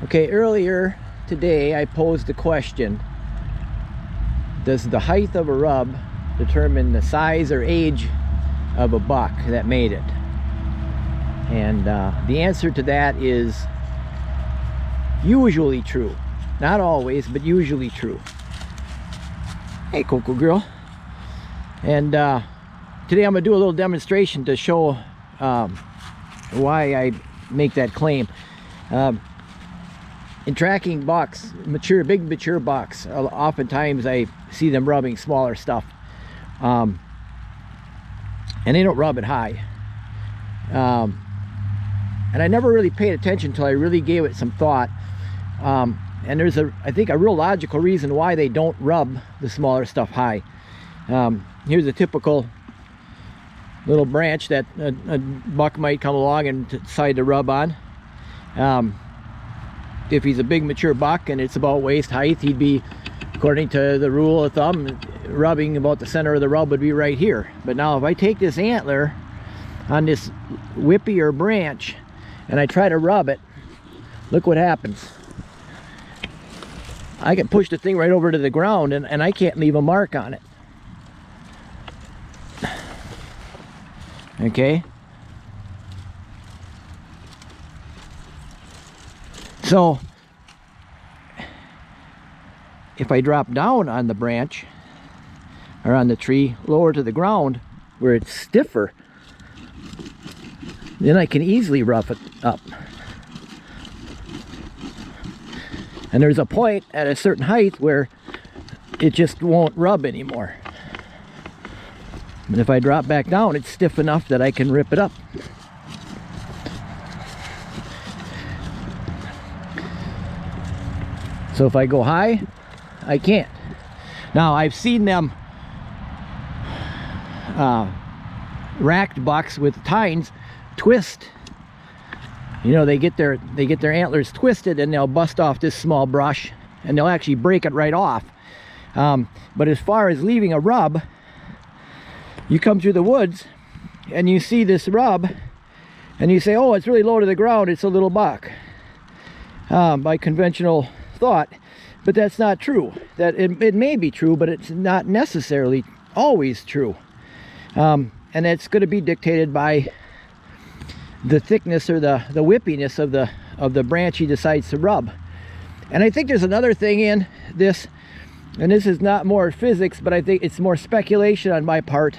Okay, earlier today I posed the question, does the height of a rub determine the size or age of a buck that made it? And the answer to that is usually true. Not always, but usually true. Hey, Coco Girl. And today I'm going to do a little demonstration to show why I make that claim. In tracking bucks, big mature bucks, oftentimes I see them rubbing smaller stuff, and they don't rub it high. And I never really paid attention until I really gave it some thought. And there's I think a real logical reason why they don't rub the smaller stuff high. Here's a typical little branch that a buck might come along and decide to rub on. If he's a big mature buck and it's about waist height, he'd be, according to the rule of thumb, rubbing about the center of the rub would be right here. But now if I take this antler on this whippier branch and I try to rub it, look what happens. I can push the thing right over to the ground and I can't leave a mark on it. Okay? So if I drop down on the branch or on the tree lower to the ground where it's stiffer, then I can easily rough it up. And there's a point at a certain height where it just won't rub anymore. But if I drop back down, it's stiff enough that I can rip it up. So if I go high, I can't. Now I've seen them racked bucks with tines twist. You know, they get their antlers twisted and they'll bust off this small brush and they'll actually break it right off. But as far as leaving a rub, you come through the woods and you see this rub and you say, oh, it's really low to the ground, it's a little buck, by conventional thought. But that's not true. That it may be true, but it's not necessarily always true. And it's going to be dictated by the thickness or the whippiness of the branch he decides to rub. And I think there's another thing in this, and this is not more physics, but I think it's more speculation on my part.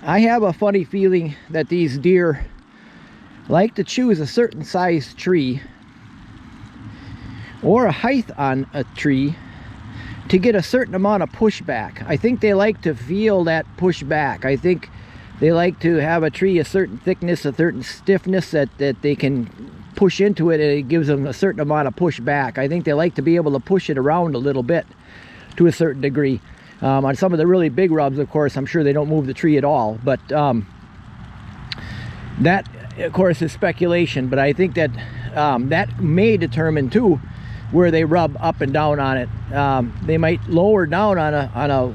I have a funny feeling that these deer like to choose a certain size tree or a height on a tree to get a certain amount of pushback. I think they like to feel that pushback. I think they like to have a tree a certain thickness, a certain stiffness that they can push into it, and it gives them a certain amount of pushback. I think they like to be able to push it around a little bit to a certain degree. On some of the really big rubs, of course, I'm sure they don't move the tree at all, but that, of course, is speculation. But I think that that may determine too where they rub up and down on it. They might lower down on a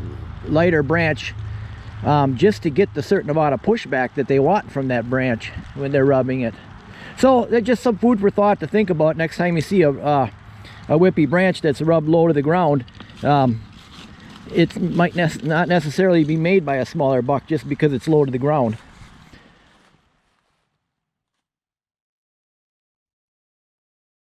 lighter branch just to get the certain amount of pushback that they want from that branch when they're rubbing it. So that's just some food for thought to think about next time you see a whippy branch that's rubbed low to the ground. It might not necessarily be made by a smaller buck just because it's low to the ground.